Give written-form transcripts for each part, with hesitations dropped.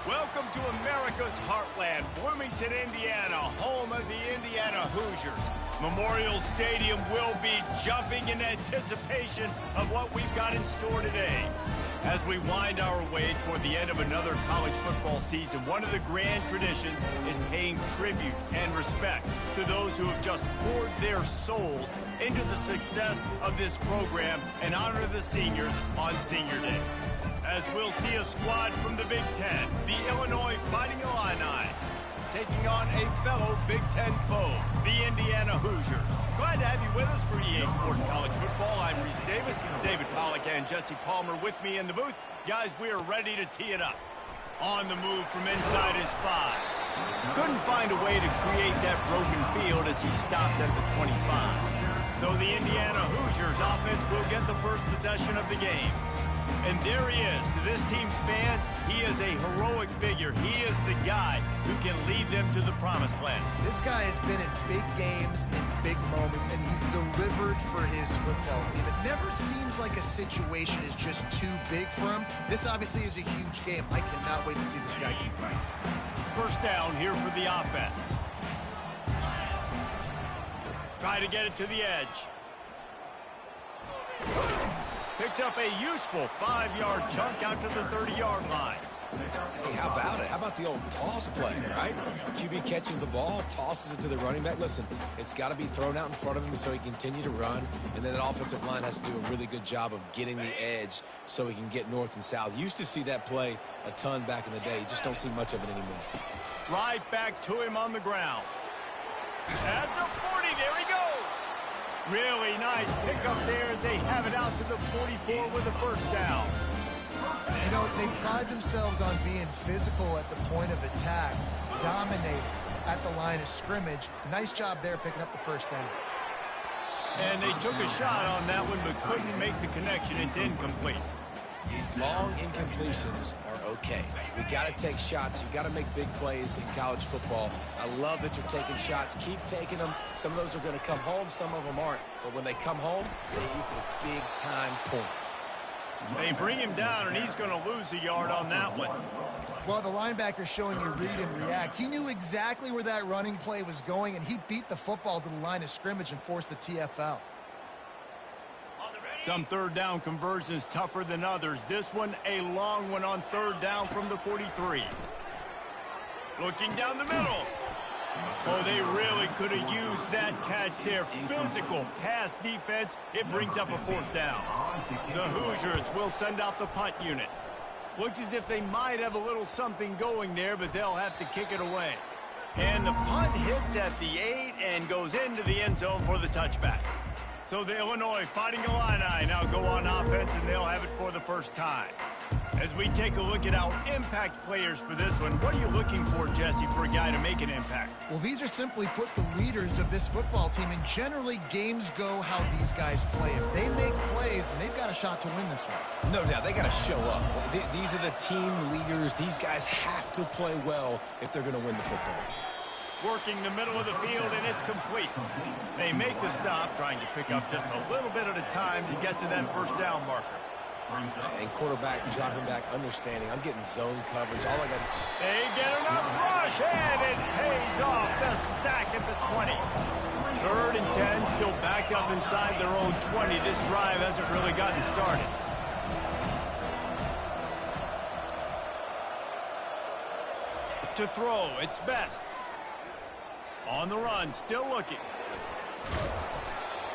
Welcome to America's heartland, Bloomington, Indiana, home of the Indiana Hoosiers. Memorial Stadium will be jumping in anticipation of what we've got in store today. As we wind our way toward the end of another college football season, one of the grand traditions is paying tribute and respect to those who have just poured their souls into the success of this program and honor the seniors on Senior Day. As we'll see a squad from the Big Ten, the Illinois Fighting Illini, taking on a fellow Big Ten foe, the Indiana Hoosiers. Glad to have you with us for EA Sports College Football. I'm Reese Davis, David Pollack and Jesse Palmer with me in the booth. Guys, we are ready to tee it up. On the move from inside his 5. Couldn't find a way to create that broken field as he stopped at the 25. So the Indiana Hoosiers offense will get the first possession of the game. And there he is. To this team's fans, he is a heroic figure. He is the guy who can lead them to the promised land. This guy has been in big games, in big moments, and he's delivered for his football team. It never seems like a situation is just too big for him. This obviously is a huge game. I cannot wait to see this guy keep running. First down here for the offense. Try to get it to the edge. Picks up a useful 5-yard chunk out to the 30-yard line. Hey, how about it? How about the old toss play, right? QB catches the ball, tosses it to the running back. Listen, it's got to be thrown out in front of him so he can continue to run, and then the offensive line has to do a really good job of getting the edge so he can get north and south. Used to see that play a ton back in the day. You just don't see much of it anymore. Right back to him on the ground. At the 40, there he goes. Really nice pickup there as they have it out to the 44 with the first down. You know, they pride themselves on being physical at the point of attack, dominating at the line of scrimmage. Nice job there picking up the first down. And they took a shot on that one but couldn't make the connection. It's incomplete. Long incompletions are okay. We got to take shots. You got to make big plays in college football. I love that you're taking shots. Keep taking them. Some of those are going to come home. Some of them aren't. But when they come home, they equal big-time points. They bring him down, and he's going to lose a yard on that one. Well, the linebacker's showing you read and react. He knew exactly where that running play was going, and he beat the football to the line of scrimmage and forced the TFL. Some third down conversions tougher than others. This one, a long one on third down from the 43. Looking down the middle. Oh, they really could have used that catch there. Physical pass defense. It brings up a fourth down. The Hoosiers will send out the punt unit. Looks as if they might have a little something going there, but they'll have to kick it away. And the punt hits at the 8 and goes into the end zone for the touchback. So the Illinois Fighting Illini now go on offense, and they'll have it for the first time. As we take a look at our impact players for this one, what are you looking for, Jesse, for a guy to make an impact? Well, these are simply put the leaders of this football team, and generally games go how these guys play. If they make plays, then they've got a shot to win this one. No doubt. They got to show up. These are the team leaders. These guys have to play well if they're going to win the football. Working the middle of the field, and it's complete. They make the stop, trying to pick up just a little bit at a time to get to that first down marker. And quarterback dropping back, understanding. I'm getting zone coverage. All I got. They get enough rush, and it pays off. The sack at the 20. 3rd and 10, still backed up inside their own 20. This drive hasn't really gotten started. To throw, it's Best. On the run, still looking.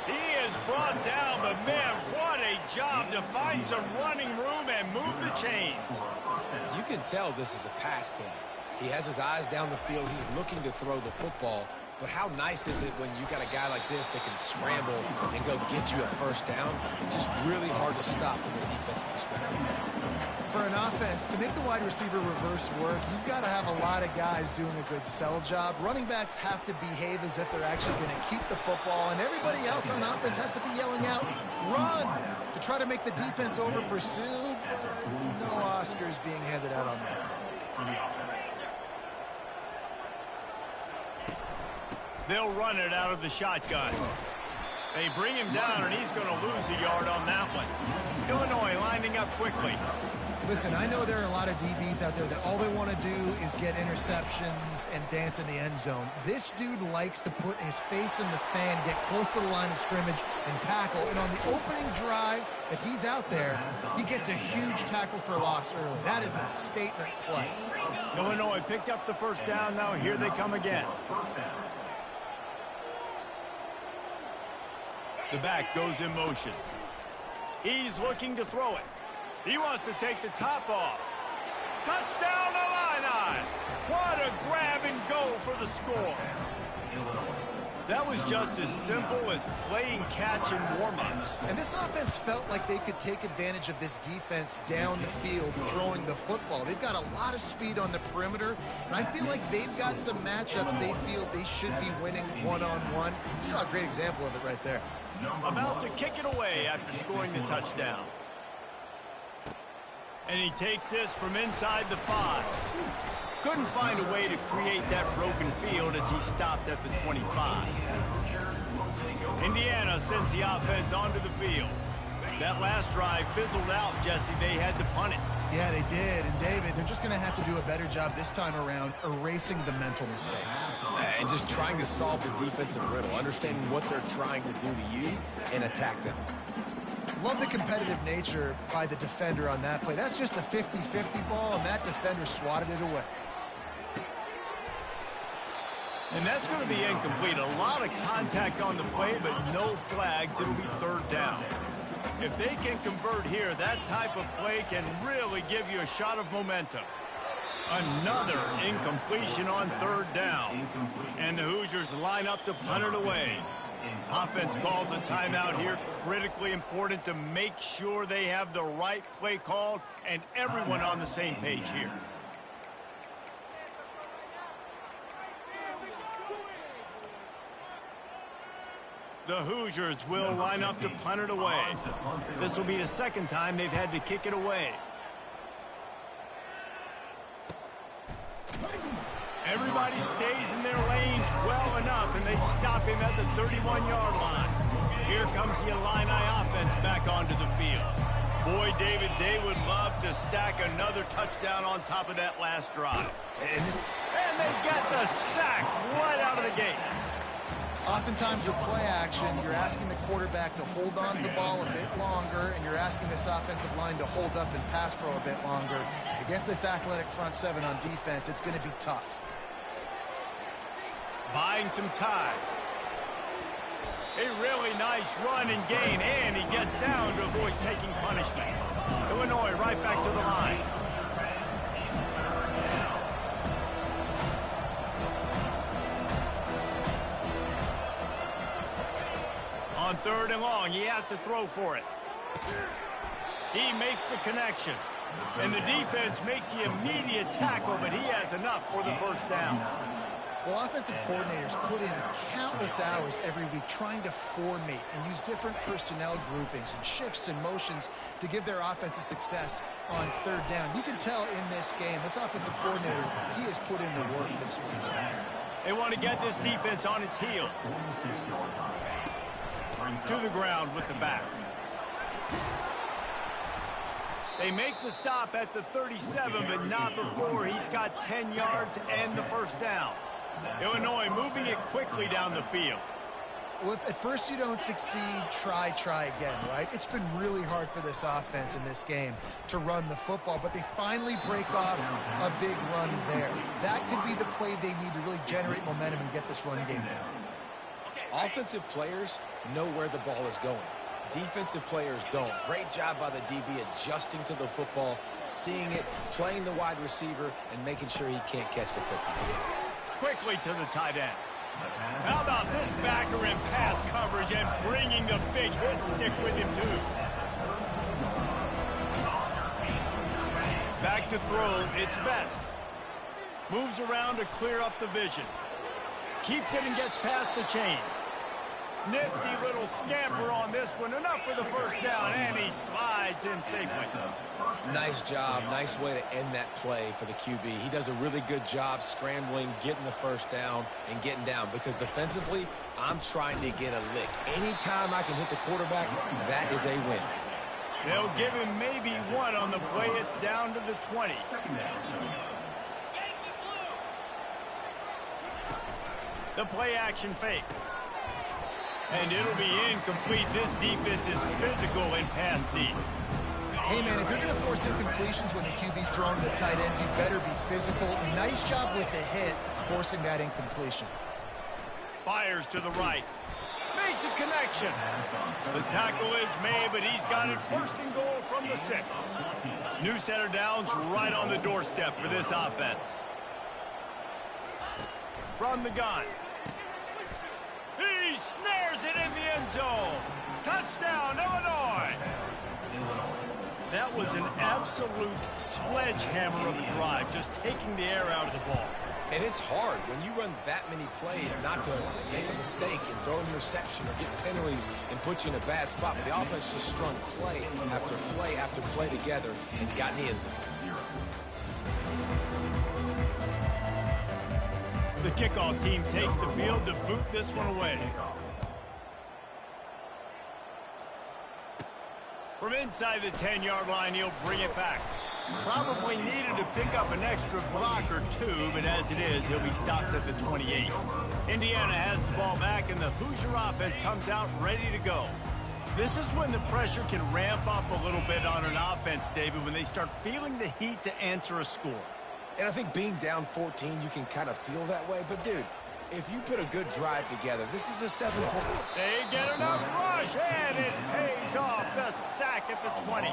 He is brought down, but man, what a job to find some running room and move the chains. You can tell this is a pass play. He has his eyes down the field. He's looking to throw the football. But how nice is it when you got a guy like this that can scramble and go get you a first down? It's just really hard to stop from a defensive perspective. For an offense, to make the wide receiver reverse work, you've got to have a lot of guys doing a good sell job. Running backs have to behave as if they're actually going to keep the football, and everybody else on offense has to be yelling out, run, to try to make the defense over-pursue. No Oscars being handed out on that. They'll run it out of the shotgun. They bring him down, and he's going to lose a yard on that one. Illinois lining up quickly. Listen, I know there are a lot of DBs out there that all they want to do is get interceptions and dance in the end zone. This dude likes to put his face in the fan, get close to the line of scrimmage, and tackle. And on the opening drive, if he's out there, he gets a huge tackle for loss early. That is a statement play. Illinois picked up the first down. Now here they come again. The back goes in motion. He's looking to throw it. He wants to take the top off. Touchdown Illini! What a grab and go for the score. That was just as simple as playing catch in warm-ups. And this offense felt like they could take advantage of this defense down the field throwing the football. They've got a lot of speed on the perimeter, and I feel like they've got some matchups they feel they should be winning one-on-one. You saw a great example of it right there. About to kick it away after scoring the touchdown. And he takes this from inside the 5. Couldn't find a way to create that broken field as he stopped at the 25. Indiana sends the offense onto the field. That last drive fizzled out, Jesse. They had to punt it. Yeah, they did. And, David, they're just going to have to do a better job this time around erasing the mental mistakes. And just trying to solve the defensive riddle, understanding what they're trying to do to you and attack them. Love the competitive nature by the defender on that play. That's just a 50-50 ball, and that defender swatted it away. And that's going to be incomplete. A lot of contact on the play, but no flags. It'll be third down. If they can convert here, that type of play can really give you a shot of momentum. Another incompletion on third down. And the Hoosiers line up to punt it away. Offense calls a timeout here. Critically important to make sure they have the right play called and everyone on the same page here. The Hoosiers will line up to punt it away. This will be the second time they've had to kick it away. Everybody stays in their lanes well enough, and they stop him at the 31-yard line. Here comes the Illini offense back onto the field. Boy, David, they would love to stack another touchdown on top of that last drive. And they get the sack right out of the gate. Oftentimes with play action, you're asking the quarterback to hold on to the ball a bit longer, and you're asking this offensive line to hold up and pass pro a bit longer. Against this athletic front seven on defense, it's going to be tough. Buying some time. A really nice run and gain, and he gets down to avoid taking punishment. Illinois right back to the line. On third and long, he has to throw for it. He makes the connection. And the defense makes the immediate tackle, but he has enough for the first down. Well, offensive coordinators put in countless hours every week trying to formate and use different personnel groupings and shifts and motions to give their offensive success on third down. You can tell in this game, this offensive coordinator, he has put in the work this week. They want to get this defense on its heels. To the ground with the back. They make the stop at the 37, but not before he's got 10 yards and the first down. Illinois moving it quickly down the field. Well, if at first you don't succeed, try again, right? It's been really hard for this offense in this game to run the football, but they finally break off a big run there. That could be the play they need to really generate momentum and get this run game down. Offensive players know where the ball is going. Defensive players don't. Great job by the DB adjusting to the football, seeing it, playing the wide receiver, and making sure he can't catch the football. Quickly to the tight end. How about this backer in pass coverage and bringing the big hit stick with him, too. Back to throw, it's Best. Moves around to clear up the vision. Keeps it and gets past the chains. Nifty little scamper on this one. Enough for the first down, and he slides in safely. Nice job. Nice way to end that play for the QB. He does a really good job scrambling, getting the first down, and getting down. Because defensively, I'm trying to get a lick. Anytime I can hit the quarterback, that is a win. They'll give him maybe one on the play. It's down to the 20. The play action fake. And it'll be incomplete. This defense is physical in pass deep. Hey, man, if you're going to force incompletions when the QB's throwing to the tight end, you better be physical. Nice job with the hit, forcing that incompletion. Fires to the right. Makes a connection. The tackle is made, but he's got it first and goal from the 6. New set of downs right on the doorstep for this offense. From the gun. He snares it in the end zone. Touchdown, Illinois. That was an absolute sledgehammer of a drive, just taking the air out of the ball. And it's hard when you run that many plays not to make a mistake and throw an interception or get penalties and put you in a bad spot. But the offense just strung play after play after play together and got in the end zone. The kickoff team takes the field to boot this one away. From inside the 10-yard line, he'll bring it back. Probably needed to pick up an extra block or two, but as it is, he'll be stopped at the 28. Indiana has the ball back, and the Hoosier offense comes out ready to go. This is when the pressure can ramp up a little bit on an offense, David, when they start feeling the heat to answer a score. And I think being down 14, you can kind of feel that way. But, dude, if you put a good drive together, this is a 7-point. They get enough rush, and it pays off. The sack at the 20.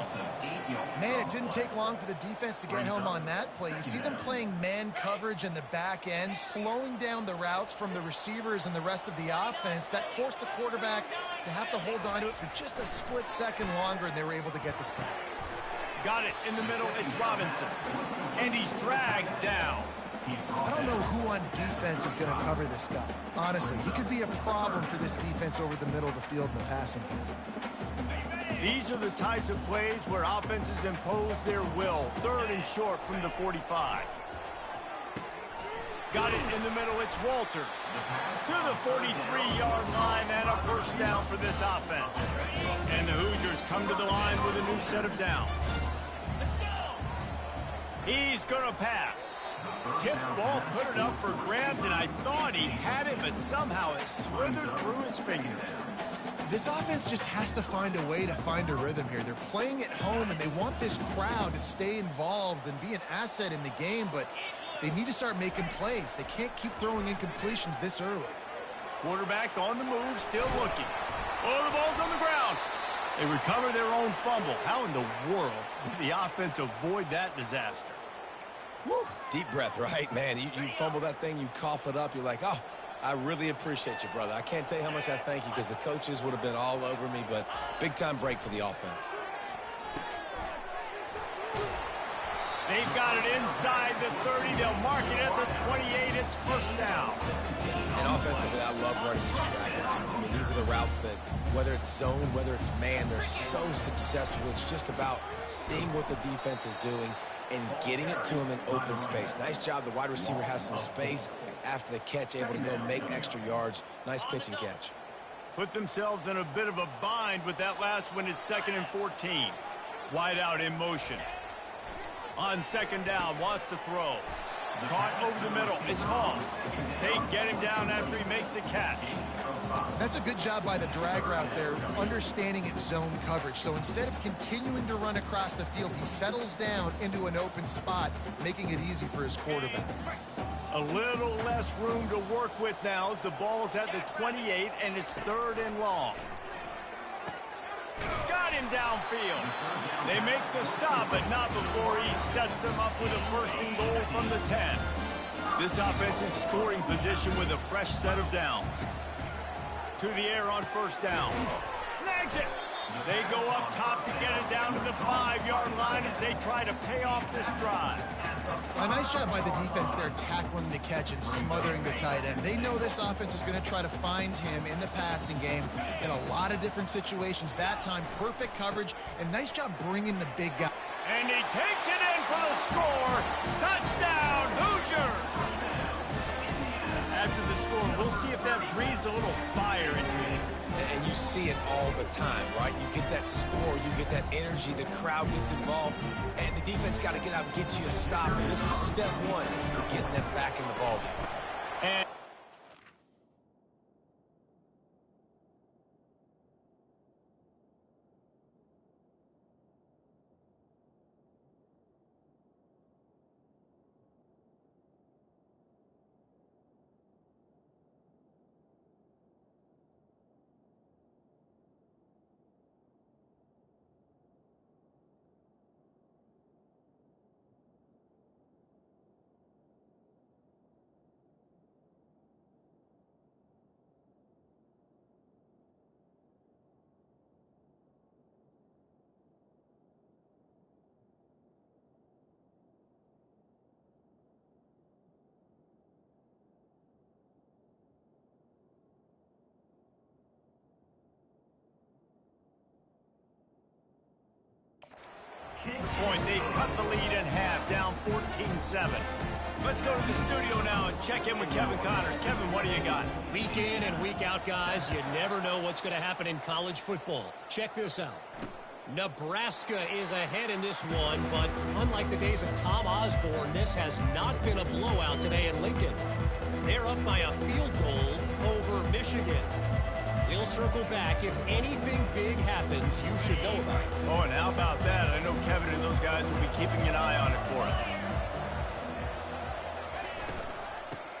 Man, it didn't take long for the defense to get home on that play. You see them playing man coverage in the back end, slowing down the routes from the receivers and the rest of the offense. That forced the quarterback to have to hold on to it for just a split second longer, and they were able to get the sack. Got it in the middle. It's Robinson. And he's dragged down. I don't know who on defense is going to cover this guy. Honestly, he could be a problem for this defense over the middle of the field in the passing game. These are the types of plays where offenses impose their will. 3rd and short from the 45. Got it in the middle. It's Walters. To the 43-yard line and a first down for this offense. And the Hoosiers come to the line with a new set of downs. He's going to pass. Tip ball, put it up for grabs, and I thought he had it, but somehow it slithered through his fingers. This offense just has to find a way to find a rhythm here. They're playing at home, and they want this crowd to stay involved and be an asset in the game, but they need to start making plays. They can't keep throwing incompletions this early. Quarterback on the move, still looking. Oh, the ball's on the ground. They recover their own fumble. How in the world did the offense avoid that disaster? Woo. Deep breath, right? Man, you fumble that thing, you cough it up, you're like, oh, I really appreciate you, brother. I can't tell you how much I thank you because the coaches would have been all over me, but big-time break for the offense. They've got it inside the 30. They'll mark it at the 28. It's first down. And offensively, I love running these drag routes. I mean, these are the routes that, whether it's zone, whether it's man, they're so successful. It's just about seeing what the defense is doing and getting it to him in open space. Nice job. The wide receiver has some space after the catch, able to go make extra yards. Nice pitch and catch. Put themselves in a bit of a bind with that last one. It's 2nd and 14. Wide out in motion. On 2nd down, wants to throw. Caught over the middle. It's Hall. They get him down after he makes the catch. That's a good job by the drag route there, understanding its zone coverage. So instead of continuing to run across the field, he settles down into an open spot, making it easy for his quarterback. A little less room to work with now as the ball's at the 28, and it's 3rd and long. Got him downfield. They make the stop, but not before he sets them up with a 1st and goal from the 10. This offense in scoring position with a fresh set of downs. To the air on 1st down. Snags it. They go up top to get it down to the 5-yard line as they try to pay off this drive. A nice job by the defense there tackling the catch and smothering the tight end. They know this offense is going to try to find him in the passing game in a lot of different situations. That time, perfect coverage, and nice job bringing the big guy. And he takes it in for the score. Touchdown, Hoosiers! After the score, we'll see if that breathes a little fire into him. And you see it all the time, right? You get that score, you get that energy, the crowd gets involved, and the defense got to get out and get you a stop. And this was step one to getting them back in the ballgame. And point, they've cut the lead in half, down 14-7. Let's go to the studio now and check in with Kevin Connors. Kevin, what do you got? Week in and week out, guys, you never know what's going to happen in college football. Check this out. Nebraska is ahead in this one, but unlike the days of Tom Osborne, this has not been a blowout today in Lincoln. They're up by a field goal over Michigan. We'll circle back. If anything big happens, you should know about it. Oh, and how about that? I know Kevin and those guys will be keeping an eye on it for us.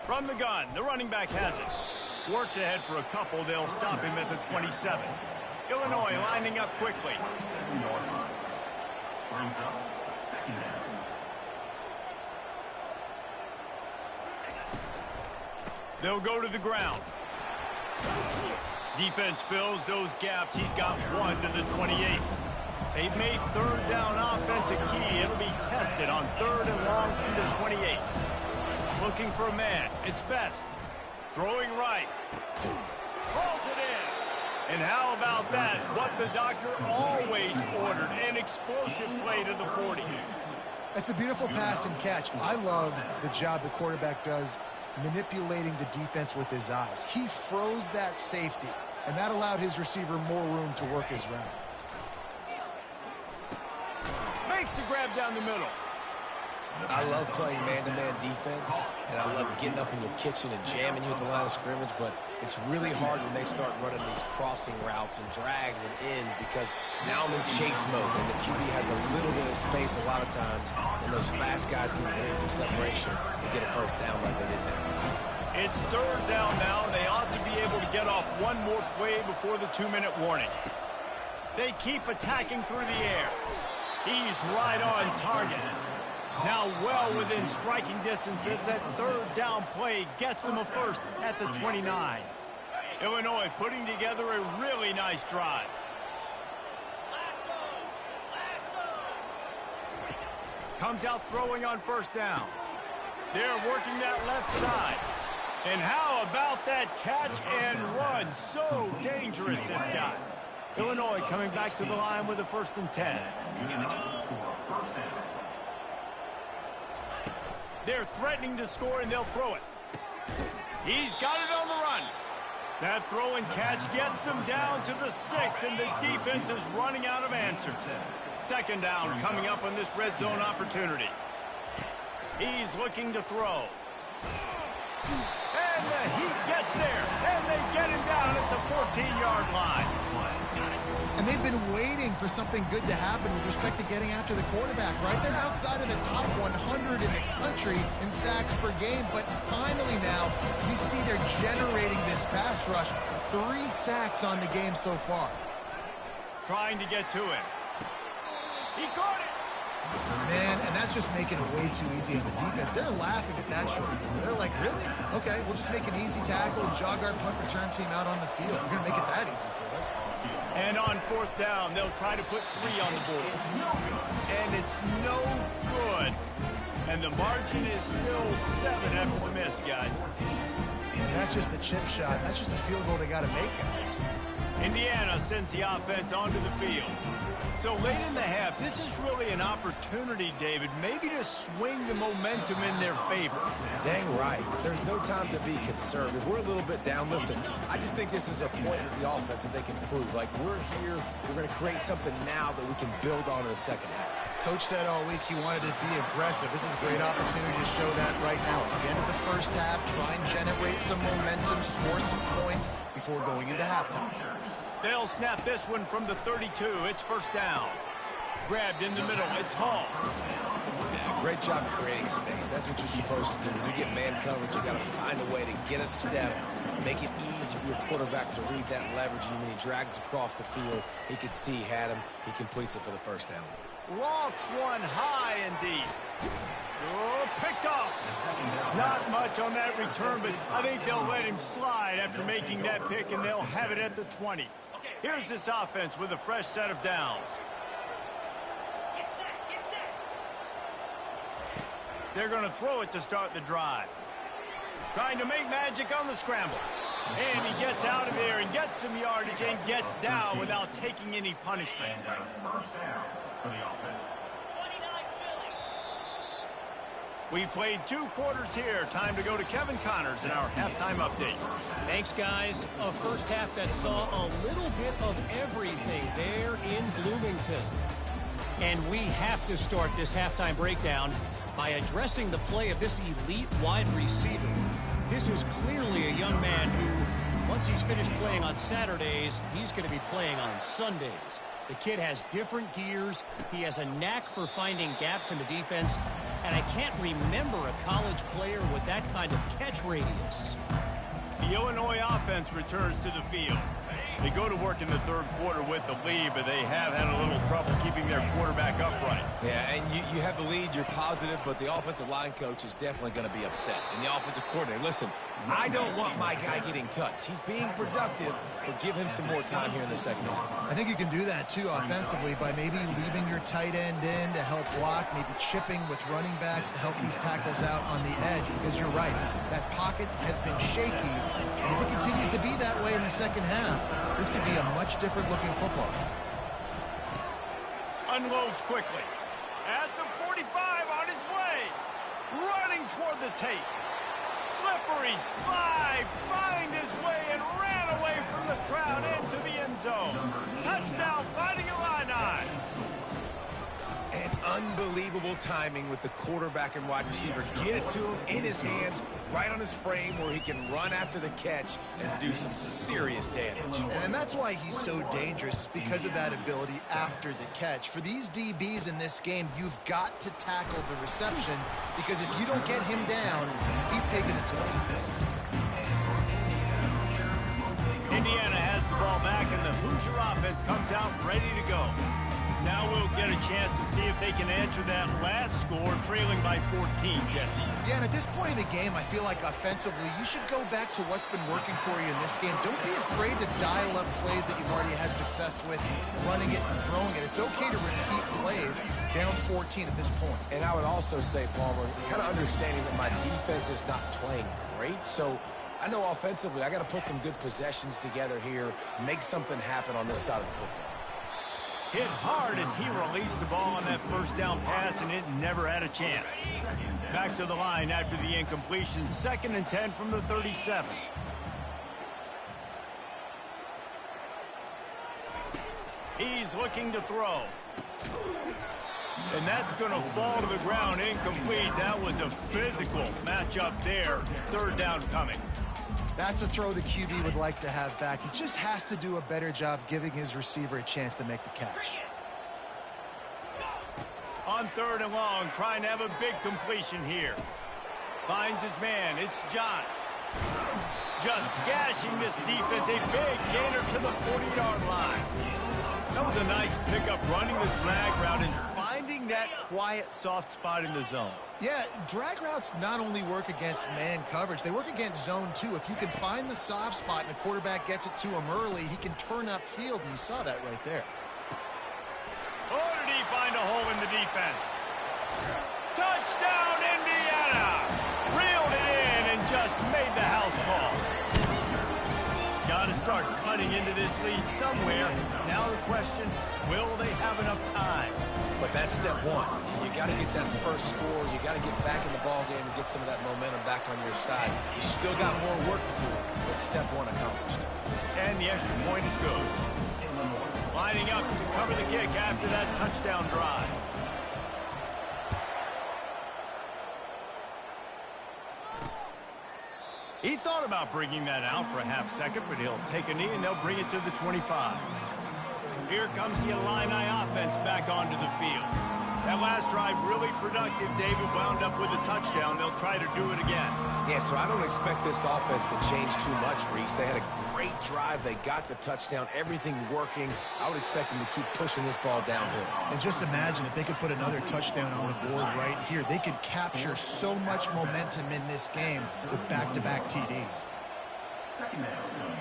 From the gun, the running back has it. Works ahead for a couple. They'll stop him at the 27. Illinois lining up quickly. They'll go to the ground. Defense fills those gaps. He's got one to the 28. They've made third down offense a key. It'll be tested on third and long from the 28. Looking for a man. It's Best. Throwing right. Rolls it in. And how about that? What the doctor always ordered. An explosive play to the 40. That's a beautiful pass and catch. I love the job the quarterback does manipulating the defense with his eyes. He froze that safety, and that allowed his receiver more room to work his route. Makes the grab down the middle. I love playing man-to-man defense, and I love getting up in your kitchen and jamming you at the line of scrimmage, but it's really hard when they start running these crossing routes and drags and ends because now I'm in chase mode, and the QB has a little bit of space a lot of times, and those fast guys can create some separation and get a first down like they did there. It's third down now, and they ought to be able to get off one more play before the 2-minute warning. They keep attacking through the air. He's right on target. Now well within striking distance as that third down play gets them a first at the 29. Illinois putting together a really nice drive. Comes out throwing on first down. They're working that left side. And how about that catch and run? So dangerous, this guy. Illinois coming back to the line with a 1st and 10. They're threatening to score, and they'll throw it. He's got it on the run. That throw and catch gets them down to the 6, and the defense is running out of answers. 2nd down coming up on this red zone opportunity. He's looking to throw. And the heat gets there, and they get him down at the 14-yard line. And they've been waiting for something good to happen with respect to getting after the quarterback, right? They're outside of the top 100 in the country in sacks per game, but finally now we see they're generating this pass rush. 3 sacks on the game so far. Trying to get to him. He caught it. Man, and that's just making it way too easy on the defense. They're laughing at that short. They're like, really? Okay, we'll just make an easy tackle and jog our punt return team out on the field. We're going to make it that easy for us. And on fourth down, they'll try to put 3 on the board. And it's no good. And the margin is still 7 after the miss, guys. And that's just the chip shot. That's just a field goal they got to make, guys. Indiana sends the offense onto the field. So late in the half, this is really an opportunity, David, maybe to swing the momentum in their favor. Dang right. There's no time to be conservative. We're a little bit down. Listen, I just think this is a point with the offense that they can prove. Like, we're here, we're going to create something now that we can build on in the second half. Coach said all week he wanted to be aggressive. This is a great opportunity to show that right now. At the end of the first half, try and generate some momentum, score some points before going into halftime. They'll snap this one from the 32. It's first down. Grabbed in the middle. It's Hall. Yeah, great job creating space. That's what you're supposed to do. When you get man coverage, you got to find a way to get a step, make it easy for your quarterback to read that leverage. And when he drags across the field, he could see he had him. He completes it for the first down. Lofts one high and deep. Oh, picked off. Not much on that return, but I think they'll let him slide after making that pick, and they'll have it at the 20. Here's this offense with a fresh set of downs. They're going to throw it to start the drive. Trying to make magic on the scramble. And he gets out of there and gets some yardage and gets down without taking any punishment. First down for the offense. We played 2 quarters here. Time to go to Kevin Connors in our halftime update. Thanks, guys. A first half that saw a little bit of everything there in Bloomington. And we have to start this halftime breakdown by addressing the play of this elite wide receiver. This is clearly a young man who, once he's finished playing on Saturdays, he's going to be playing on Sundays. The kid has different gears. He has a knack for finding gaps in the defense. And I can't remember a college player with that kind of catch radius. The Illinois offense returns to the field. They go to work in the third quarter with the lead, but they have had a little trouble keeping their quarterback upright. Yeah, and you have the lead, you're positive, but the offensive line coach is definitely going to be upset. And the offensive coordinator, listen, I don't want my guy getting touched. He's being productive, but give him some more time here in the second half. I think you can do that, too, offensively, by maybe leaving your tight end in to help block, maybe chipping with running backs to help these tackles out on the edge, because you're right. That pocket has been shaky, and if it continues to be that way in the second half, this could be a much different looking football. Unloads quickly. At the 45 on his way. Running toward the tape. Slippery slide. Find his way and ran away from the crowd into the end zone. Touchdown Fighting Illini. And unbelievable timing with the quarterback and wide receiver. Get it to him in his hands, right on his frame where he can run after the catch and do some serious damage. And that's why he's so dangerous, because of that ability after the catch. For these DBs in this game, you've got to tackle the reception, because if you don't get him down, he's taking it to the house. Indiana has the ball back, and the Hoosier offense comes out ready to go. Now we'll get a chance to see if they can answer that last score, trailing by 14, Jesse. Yeah, and at this point in the game, I feel like offensively, you should go back to what's been working for you in this game. Don't be afraid to dial up plays that you've already had success with, running it and throwing it. It's okay to repeat plays down 14 at this point. And I would also say, Palmer, kind of understanding that my defense is not playing great, so I know offensively I got to put some good possessions together here, make something happen on this side of the football. Hit hard as he released the ball on that first down pass, and it never had a chance. Back to the line after the incompletion. 2nd and 10 from the 37. He's looking to throw. And that's going to fall to the ground incomplete. That was a physical matchup there. 3rd down coming. That's a throw the QB would like to have back. He just has to do a better job giving his receiver a chance to make the catch. On 3rd and long, trying to have a big completion here. Finds his man. It's Johns. Just gashing this defense. A big gainer to the 40-yard line. That was a nice pickup, running the drag route and finding finding that quiet, soft spot in the zone. Yeah, drag routes not only work against man coverage, they work against zone too. If you can find the soft spot and the quarterback gets it to him early, he can turn upfield, and you saw that right there. Oh, did he find a hole in the defense? Touchdown, Indiana! Reeled it in and just made the house call. Got to start cutting into this lead somewhere. Now the question, will they have enough time? But that's step one. You got to get that first score. You got to get back in the ball game and get some of that momentum back on your side. You still got more work to do, but step one accomplished. And the extra point is good. Lining up to cover the kick after that touchdown drive. He thought about bringing that out for a half second, but he'll take a knee and they'll bring it to the 25. Here comes the Illini offense back onto the field. That last drive really productive. David wound up with a touchdown. They'll try to do it again. Yeah, so I don't expect this offense to change too much, Reese. They had a great drive. They got the touchdown. Everything working. I would expect them to keep pushing this ball downhill. And just imagine if they could put another touchdown on the board right here. They could capture so much momentum in this game with back-to-back TDs. Second down.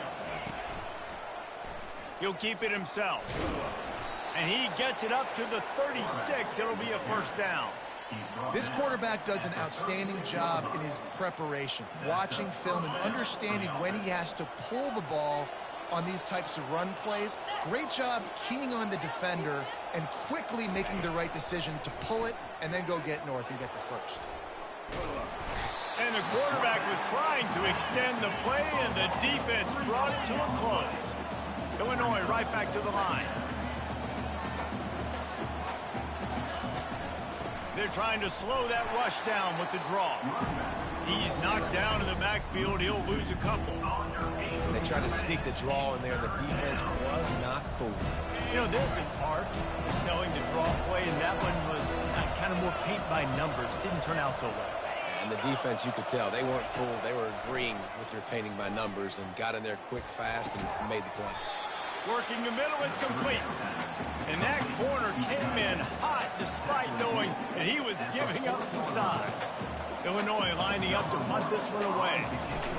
He'll keep it himself. And he gets it up to the 36. It'll be a first down. This quarterback does an outstanding job in his preparation, watching film and understanding when he has to pull the ball on these types of run plays. Great job keying on the defender and quickly making the right decision to pull it and then go get north and get the first. And the quarterback was trying to extend the play, and the defense brought it to a close. Illinois right back to the line. They're trying to slow that rush down with the draw. He's knocked down in the backfield. He'll lose a couple. They tried to sneak the draw in there. The defense was not fooled. You know, there's an art to selling the draw play, and that one was kind of more paint by numbers. Didn't turn out so well. And the defense, you could tell, they weren't fooled. They were agreeing with your painting by numbers and got in there quick, fast, and made the play. Working the middle, it's complete. And that corner came in hot despite knowing that he was giving up some size. Illinois lining up to punt this one away.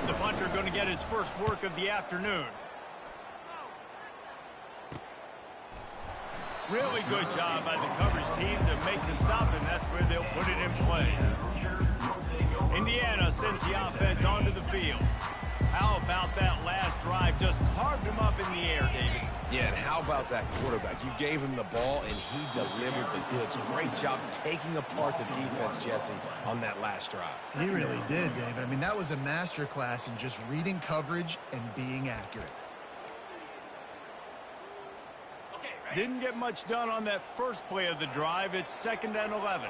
The punter going to get his first work of the afternoon. Really good job by the coverage team to make the stop, and that's where they'll put it in play. Indiana sends the offense onto the field. How about that last drive? Just carved him up in the air, David. Yeah, and how about that quarterback? You gave him the ball, and he delivered the goods. Great job taking apart the defense, Jesse, on that last drive. He really did, David. I mean, that was a masterclass in just reading coverage and being accurate. Didn't get much done on that first play of the drive. It's 2nd and 11.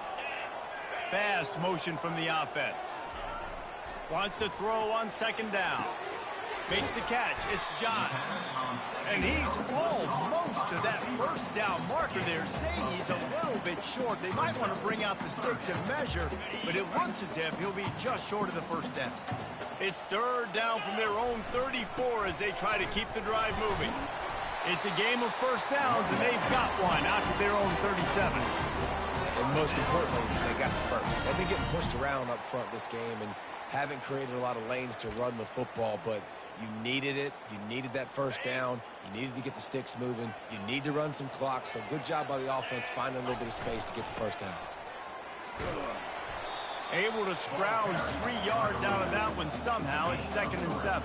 Fast motion from the offense. Wants to throw on 2nd down. Makes the catch. It's John. And he's almost to that first down marker there, saying he's a little bit short. They might want to bring out the sticks and measure, but it looks as if he'll be just short of the first down. It's 3rd down from their own 34 as they try to keep the drive moving. It's a game of first downs, and they've got one out to their own 37. And most importantly, they got the first. They've been getting pushed around up front this game and haven't created a lot of lanes to run the football, but you needed it. You needed that first down. You needed to get the sticks moving. You need to run some clock, so good job by the offense finding a little bit of space to get the first down. Able to scrounge 3 yards out of that one somehow. It's 2nd and 7.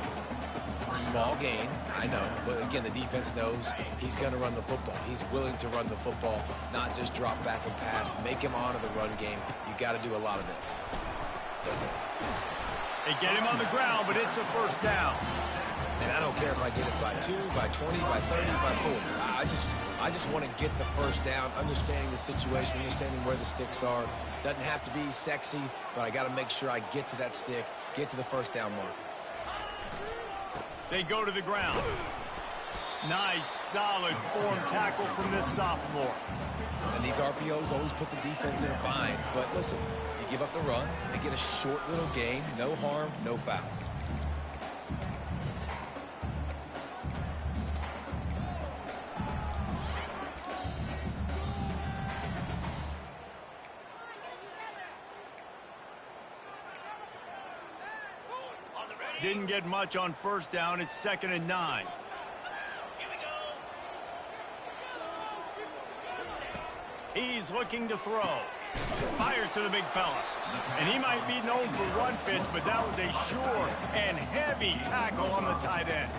Small gain, I know, but again, the defense knows he's going to run the football. He's willing to run the football, not just drop back and pass. Make him honor the run game. You got to do a lot of this. They get him on the ground, but it's a first down. And I don't care if I get it by 2, by 20, by 30, by 40. I just want to get the first down, understanding the situation, understanding where the sticks are. Doesn't have to be sexy, but I got to make sure I get to that stick, get to the first down mark. They go to the ground. Nice, solid form tackle from this sophomore. And these RPOs always put the defense in a bind. But listen, you give up the run, they get a short little gain, no harm, no foul. Didn't get much on first down. It's 2nd and 9. He's looking to throw. Fires to the big fella. And he might be known for run fits, but that was a sure and heavy tackle on the tight end.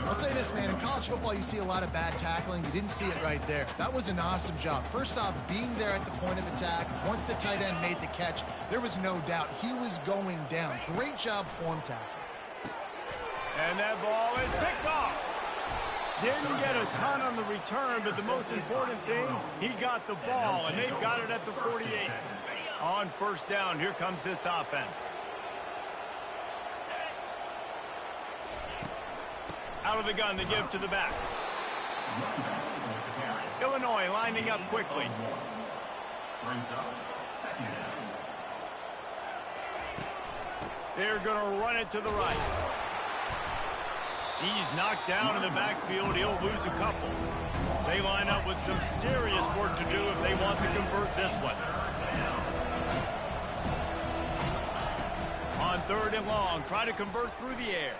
I'll say this, man. In college football, you see a lot of bad tackling. You didn't see it right there. That was an awesome job. First off, being there at the point of attack. Once the tight end made the catch, there was no doubt he was going down. Great job form tackle. And that ball is picked off. Didn't get a ton on the return, but the most important thing, he got the ball, and they've got it at the 48. On first down, here comes this offense. Out of the gun to give to the back. Illinois lining up quickly. They're going to run it to the right. He's knocked down in the backfield. He'll lose a couple. They line up with some serious work to do if they want to convert this one. On 3rd and long, try to convert through the air.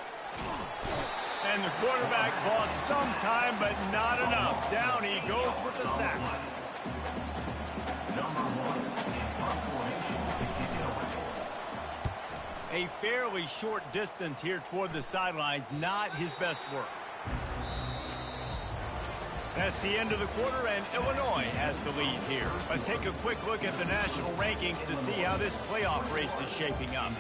And the quarterback bought some time, but not enough. Down he goes with the sack. A fairly short distance here toward the sidelines, not his best work. That's the end of the quarter, and Illinois has the lead here. Let's take a quick look at the national rankings to see how this playoff race is shaping up.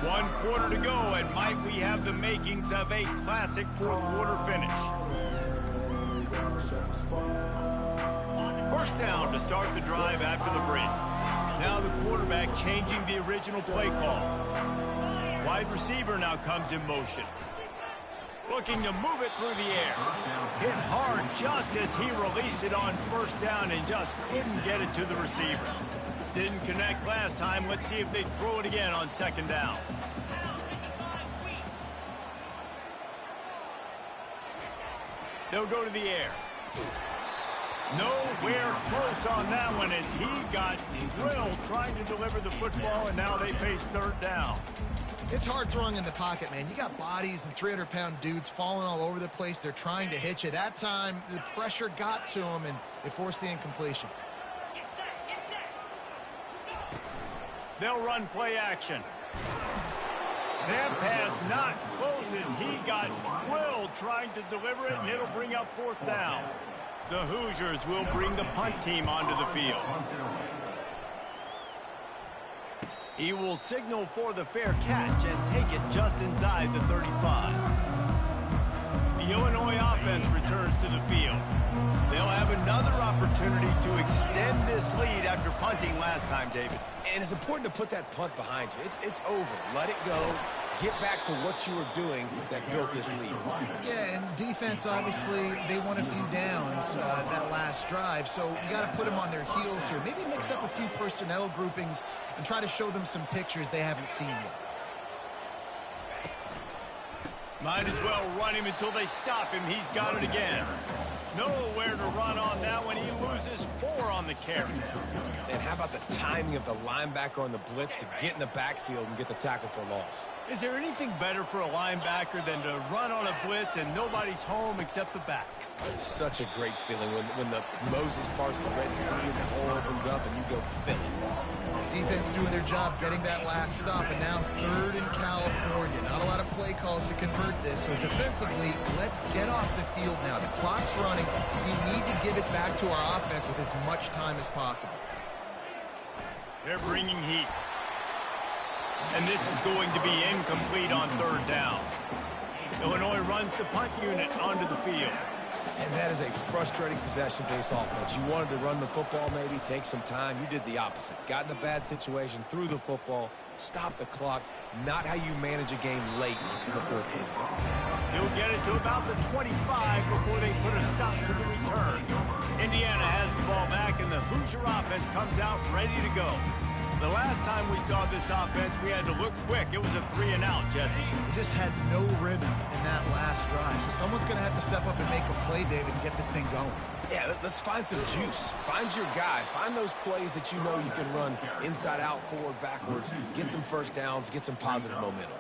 One quarter to go, and might we have the makings of a classic fourth quarter finish. First down to start the drive after the break. Now the quarterback changing the original play call. Wide receiver now comes in motion. Looking to move it through the air. Hit hard just as he released it on first down and just couldn't get it to the receiver. Didn't connect last time. Let's see if they throw it again on 2nd down. They'll go to the air. Nowhere close on that one as he got drilled trying to deliver the football, and now they face 3rd down. It's hard throwing in the pocket, man. You got bodies and 300-pound dudes falling all over the place. They're trying to hit you. That time, the pressure got to them, and it forced the incompletion. They'll run play action. That pass not close as he got drilled trying to deliver it, and it'll bring up 4th down. The Hoosiers will bring the punt team onto the field. He will signal for the fair catch and take it just inside the 35. The Illinois offense returns to the field. They'll have another opportunity to extend this lead after punting last time, David. And it's important to put that punt behind you. It's over. Let it go. Get back to what you were doing that built this lead. Yeah, and defense, obviously, they won a few downs that last drive, so you got to put them on their heels here. Maybe mix up a few personnel groupings and try to show them some pictures they haven't seen yet. Might as well run him until they stop him. He's got it again. Nowhere to run on that one. He loses 4 on the carry. And how about the timing of the linebacker on the blitz to get in the backfield and get the tackle for loss? Is there anything better for a linebacker than to run on a blitz and nobody's home except the back? Such a great feeling when the Moses parts the Red Sea and the hole opens up and you go fill it. Defense doing their job getting that last stop, and now 3rd in California. Not a lot of play calls to convert this, so defensively, let's get off the field now. The clock's running. We need to give it back to our offense with as much time as possible. They're bringing heat. And this is going to be incomplete on 3rd down. Illinois runs the punt unit onto the field. And that is a frustrating possession-based offense. You wanted to run the football, maybe take some time. You did the opposite. Got in a bad situation, threw the football, stopped the clock. Not how you manage a game late in the 4th quarter. He'll get it to about the 25 before they put a stop to the return. Indiana has the ball back, and the Hoosier offense comes out ready to go. The last time we saw this offense, we had to look quick. It was a 3-and-out, Jesse. They just had no rhythm in that last drive. So someone's going to have to step up and make a play, David, and get this thing going. Yeah, let's find some juice. Find your guy. Find those plays that you know you can run inside out, forward, backwards. Get some first downs. Get some positive momentum.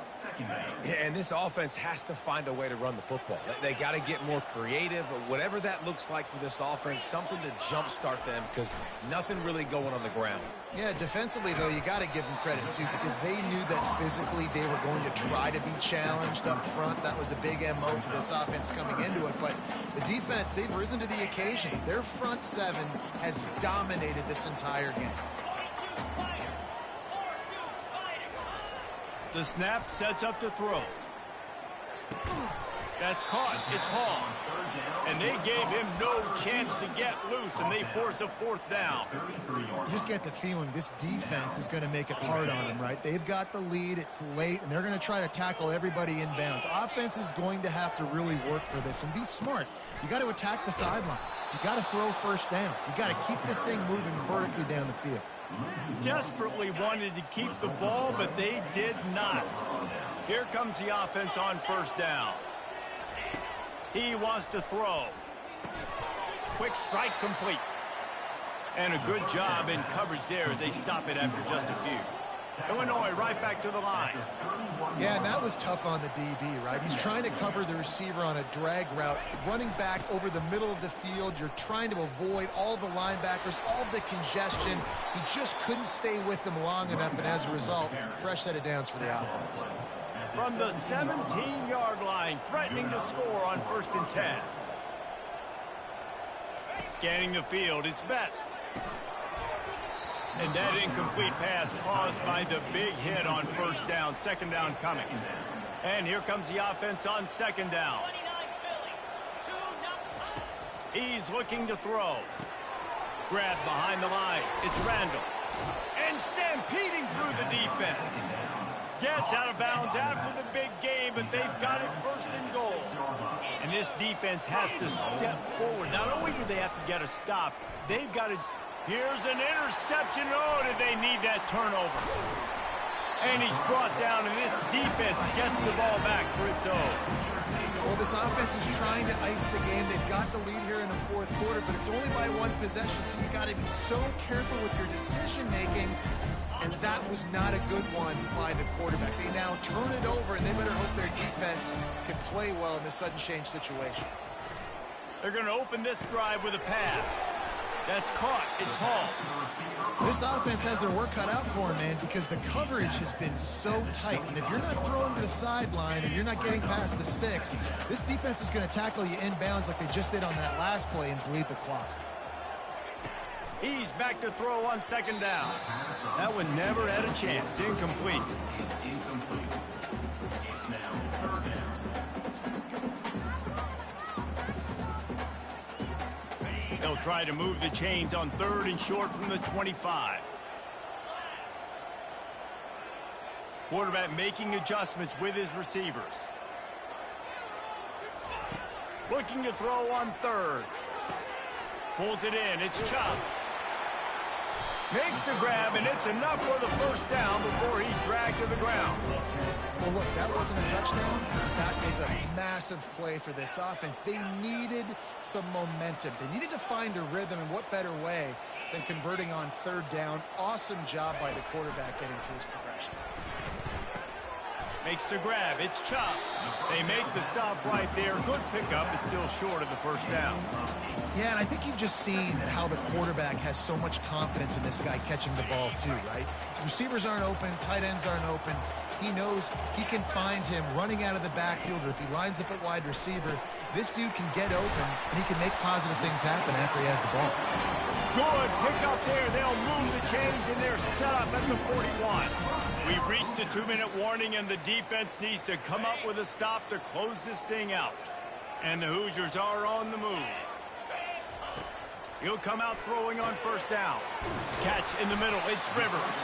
Yeah, and this offense has to find a way to run the football. They got to get more creative, or whatever that looks like for this offense, something to jumpstart them, because nothing really going on the ground. Yeah, defensively, though, you got to give them credit, too, because they knew that physically they were going to try to be challenged up front. That was a big MO for this offense coming into it. But the defense, they've risen to the occasion. Their front seven has dominated this entire game. The snap sets up to throw. That's caught. It's Hall. And they gave him no chance to get loose, and they force a 4th down. You just get the feeling this defense is going to make it hard on them, right? They've got the lead. It's late, and they're going to try to tackle everybody inbounds. Offense is going to have to really work for this and be smart. You got to attack the sidelines. You got to throw first downs. You got to keep this thing moving vertically down the field. Desperately wanted to keep the ball, but they did not. Here comes the offense on 1st down. He wants to throw. Quick strike complete. And a good job in coverage there as they stop it after just a few. Illinois right back to the line. Yeah, and that was tough on the DB, right? He's trying to cover the receiver on a drag route, running back over the middle of the field. You're trying to avoid all the linebackers, all of the congestion. He just couldn't stay with them long enough, and as a result, fresh set of downs for the offense. From the 17-yard line, threatening to score on 1st and 10. Scanning the field, it's Best. And that incomplete pass caused by the big hit on 1st down, 2nd down coming. And here comes the offense on 2nd down. He's looking to throw. Grab behind the line. It's Randall. And stampeding through the defense. Gets out of bounds after the big game, but they've got it 1st and goal. And this defense has to step forward. Not only do they have to get a stop, they've got to... Here's an interception. Oh, did they need that turnover? And he's brought down, and this defense gets the ball back for its own. Well, this offense is trying to ice the game. They've got the lead here in the 4th quarter, but it's only by 1 possession, so you got to be so careful with your decision-making. And that was not a good one by the quarterback. They now turn it over, and they better hope their defense can play well in this sudden change situation. They're going to open this drive with a pass. That's caught. It's Hall. This offense has their work cut out for them, man, because the coverage has been so tight. And if you're not throwing to the sideline and you're not getting past the sticks, this defense is going to tackle you inbounds like they just did on that last play and bleed the clock. He's back to throw on 2nd down. That one never had a chance. Incomplete. They'll try to move the chains on 3rd and short from the 25. Quarterback making adjustments with his receivers. Looking to throw on 3rd. Pulls it in. It's Chubb. Makes the grab, and it's enough for the 1st down before he's dragged to the ground. Well, look, that wasn't a touchdown. That was a massive play for this offense. They needed some momentum. They needed to find a rhythm, and what better way than converting on 3rd down. Awesome job by the quarterback getting through his progression. Makes the grab. It's Chubb. They make the stop right there. Good pickup, but still short of the 1st down. Yeah, and I think you've just seen how the quarterback has so much confidence in this guy catching the ball too, right? Receivers aren't open, tight ends aren't open. He knows he can find him running out of the backfield, or if he lines up at wide receiver, this dude can get open, and he can make positive things happen after he has the ball. Good pick up there. They'll move the chains, and they're set up at the 41. We've reached the 2-minute warning, and the defense needs to come up with a stop to close this thing out. And the Hoosiers are on the move. He'll come out throwing on 1st down. Catch in the middle. It's Rivers.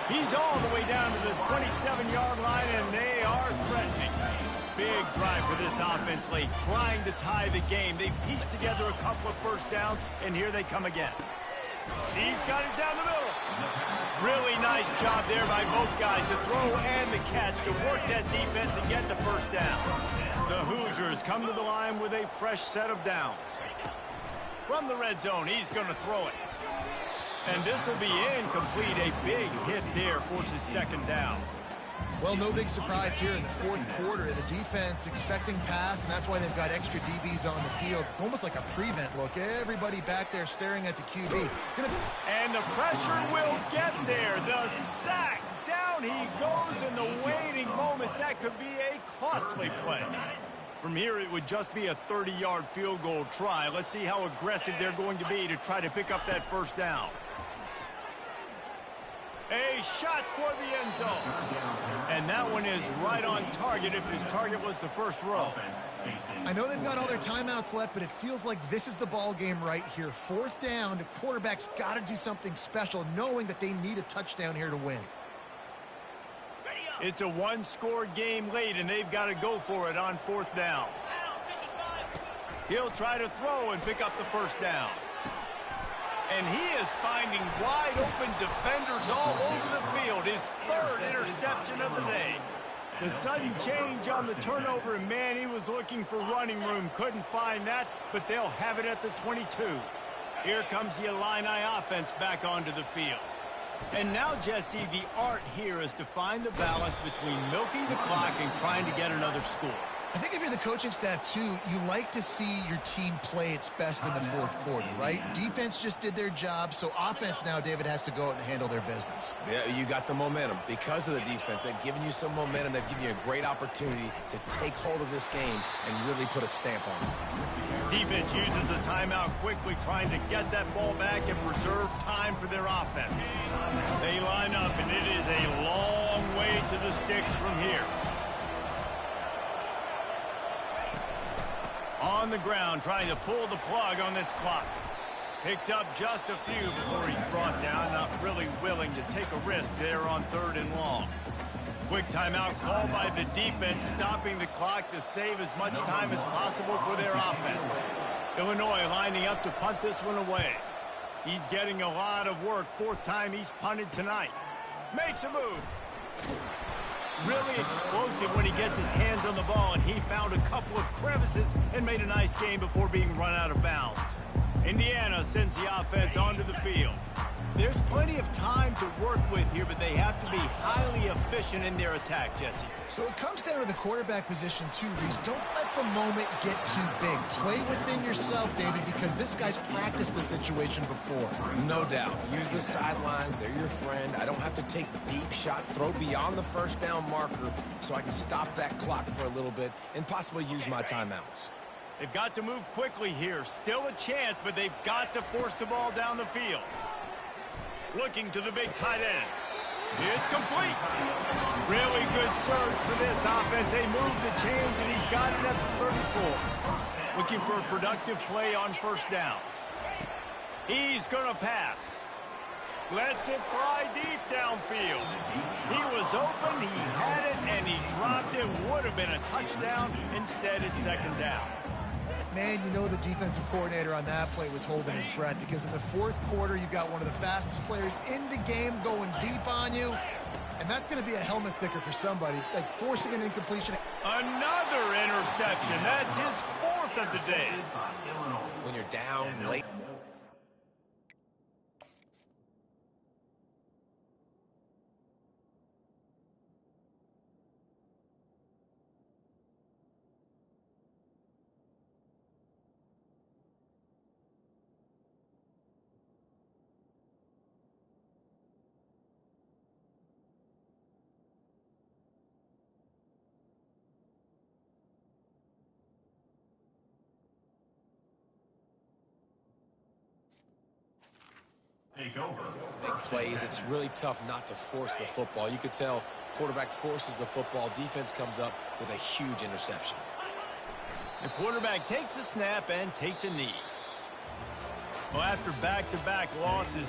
He's all the way down to the 27-yard line, and they are threatening. Big drive for this offense late, trying to tie the game. They pieced together a couple of 1st downs, and here they come again. He's got it down the middle. Really nice Nice job there by both guys, the throw and the catch, to work that defense and get the first down. The Hoosiers come to the line with a fresh set of downs. From the red zone, he's going to throw it. And this will be incomplete. A big hit there forces second down. Well, no big surprise here in the fourth quarter. The defense expecting pass, and that's why they've got extra DBs on the field. It's almost like a prevent look. Everybody back there staring at the QB. And the pressure will get there. The sack. Down he goes in the waiting moments. That could be a costly play. From here, it would just be a 30-yard field goal try. Let's see how aggressive they're going to be to try to pick up that first down. A shot toward the end zone. And that one is right on target if his target was the first row. I know they've got all their timeouts left, but it feels like this is the ball game right here. Fourth down, the quarterback's got to do something special, knowing that they need a touchdown here to win. It's a one-score game late, and they've got to go for it on fourth down. He'll try to throw and pick up the first down. And he is finding wide-open defenders all over the field. His third interception of the day. The sudden change on the turnover, and man, he was looking for running room. Couldn't find that, but they'll have it at the 22. Here comes the Illini offense back onto the field. And now, Jesse, the art here is to find the balance between milking the clock and trying to get another score. I think if you're the coaching staff, too, you like to see your team play its best in the fourth quarter, right? Defense just did their job, so offense now, David, has to go out and handle their business. Yeah, you got the momentum. Because of the defense, they've given you some momentum. They've given you a great opportunity to take hold of this game and really put a stamp on it. Defense uses a timeout quickly, trying to get that ball back and preserve time for their offense. They line up, and it is a long way to the sticks from here. On the ground, trying to pull the plug on this clock. Picks up just a few before he's brought down. Not really willing to take a risk there on third and long. Quick timeout called by the defense, stopping the clock to save as much time as possible for their offense. Illinois lining up to punt this one away. He's getting a lot of work. Fourth time he's punted tonight. Makes a move. Really explosive when he gets his hands on the ball, and he found a couple of crevices and made a nice game before being run out of bounds. Indiana sends the offense onto the field. There's plenty of time to work with here, but they have to be highly efficient in their attack, Jesse. So it comes down to the quarterback position, too, Reese. Don't let the moment get too big. Play within yourself, David, because this guy's practiced the situation before. No doubt. Use the sidelines. They're your friend. I don't have to take deep shots. Throw beyond the first down marker so I can stop that clock for a little bit and possibly use my timeouts. They've got to move quickly here. Still a chance, but they've got to force the ball down the field. Looking to the big tight end. It's complete. Really good surge for this offense. They move the chains, and he's got it at the 34. Looking for a productive play on first down. He's going to pass. Lets it fly deep downfield. He was open, he had it, and he dropped it. Would have been a touchdown. Instead, it's second down. Man, you know the defensive coordinator on that play was holding his breath, because in the fourth quarter, you've got one of the fastest players in the game going deep on you, and that's going to be a helmet sticker for somebody, like forcing an incompletion. Another interception. That's his fourth of the day. When you're down late. Take over. Big plays. It's really tough not to force the football. You could tell quarterback forces the football. Defense comes up with a huge interception. The quarterback takes a snap and takes a knee. Well, after back-to-back losses,